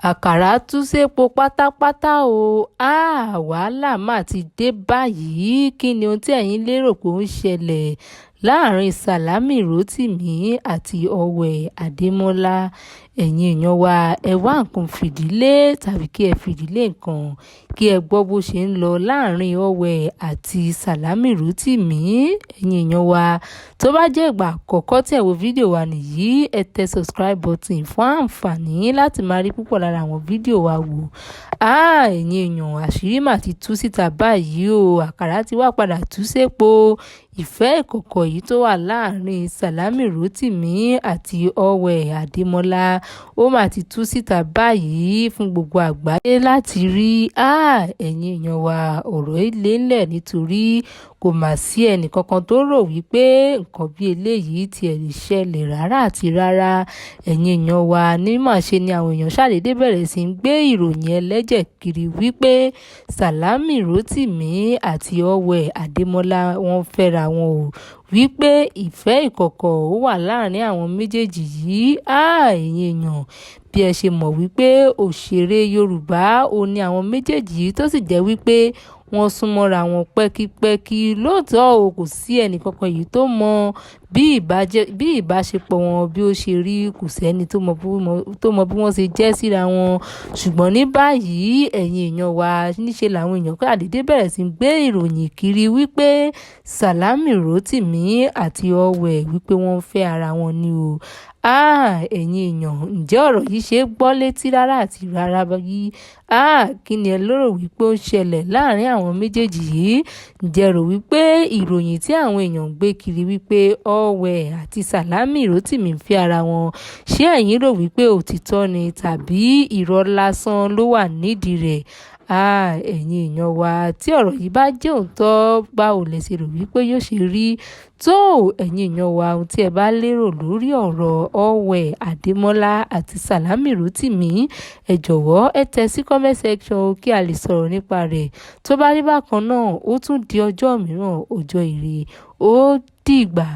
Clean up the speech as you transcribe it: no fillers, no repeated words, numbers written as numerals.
àkàrà tú sépo pátápátá o. Wàhálà mà ti dé báyìí. Kí ni ohun tí ẹ̀yin lérò pé ó ń ṣẹlẹ̀ láàrin Sàlámì Rótìmí àti Ọ̀wẹ̀ Adémọ́lá? Ẹ̀yin èèyàn wa, ẹ wá nǹkan fìdílé tàbí kí ẹ fìdílé nǹkan kí ẹ gbọ́ bó ṣe ń lọ láàrin Ọ̀wẹ̀ àti Sàlámì Rótìmí. Ẹ̀yin èèyàn wa, tó bá jẹ́ ìgbà àkọ́kọ́ tí ẹ wo fídíò wa nìyí, ẹ tẹ subscribe button fún àǹfààní láti máa rí púpọ̀ lára àwọn fídíò wa wò. Ẹ̀yin èèyàn, àṣírí mà ti tú síta báyìí o. Àkàrà ti wá padà tú sépo. Ìfẹ́ ìkọ̀kọ̀ yìí tó wà láàrin Sàlámì Rótìmí àti Ọ̀wẹ̀ Adémọ́lá, ó mà ti tú síta báyìí fún gbogbo àgbáyé láti rí. Ẹ̀yin èèyàn wa, ọ̀rọ̀ ilé ńlẹ̀ nítorí kò mà sí ẹnìkankan tó rò wípé nǹkan bí eléyìí ti ẹ̀ lè ṣẹlẹ̀ rárá àti rárá. Ẹ̀yin èèyàn wa, ní mà ṣe ni àwọn èèyàn ṣàdédé bẹ̀rẹ̀ sí ń gbé ìròyìn ẹlẹ́jẹ̀ kiri wípé Sàlámì Rótìmí àti Ọ̀wẹ̀ Adémọ́lá wọ́n fẹ́ra wọn o, wípé ìfẹ́ ìkọ̀kọ̀ ó wà láàrin àwọn méjèèjì yìí. Ẹ̀yin èèyàn, bí ẹ ṣe mọ̀ wípé òṣèré Yorùbá ò ní àwọn méjèèjì yìí tó sì jẹ́ wípé wọ́n súnmọ́ra wọn pẹ́kípẹ́kí. Lóòótọ́ o, kò sí ẹnìkankan yìí tó mọ bí ìbáṣepọ̀ wọn bí ó ṣe rí, kò sẹ́ni tó mọ bí wọ́n ṣe jẹ́ síra wọn. Ṣùgbọ́n ní báyìí, ẹ̀yin èèyàn wa, níṣe làwọn èèyàn kó àdédé bẹ̀rẹ̀ sí ń gbé ìròyìn kiri wípé Sàlámì Rótìmí àti Ọ̀wẹ̀ wípé wọ́n fẹ́ ara wọn ni o. Ẹ̀yin èèyàn, ǹjẹ́ ọ̀rọ̀ yìí ṣe é gbọ́ létí rárá àti rárá báyìí? Kí ni ẹ lérò wípé ó ń ṣẹlẹ̀ láàrin àwọn méjèèjì yìí? Ǹjẹ́ rò wípé ìròyìn tí àwọn èèyàn ń gbé kiri wípé Ọ̀wẹ̀ àti Sàlámì Rótìmí ń fẹ́ ara wọn, ṣé ẹ̀yin rò wípé òtítọ́ ni tàbí irọ́ lásán ló wà nídìí rẹ̀? Ẹ̀yin èèyàn wa, tí ọ̀rọ̀ yìí bá jẹ́ òótọ́, báwo lẹ ṣe rò wípé yóò ṣe rí? Ẹ̀yin èèyàn wa, ohun tí ẹ bá lérò lórí ọ̀rọ̀ Ọ̀wẹ̀ Adémọ́lá àti Sàlámì Rótìmí, ẹ jọ̀wọ́ ẹ tẹ sí comment section kí a lè sọ̀rọ̀ nípa rẹ̀. Tó bá rí bákan náà, ó tún di ọjọ́ mìíràn, ọjọ́ ire. Ó dìgbà.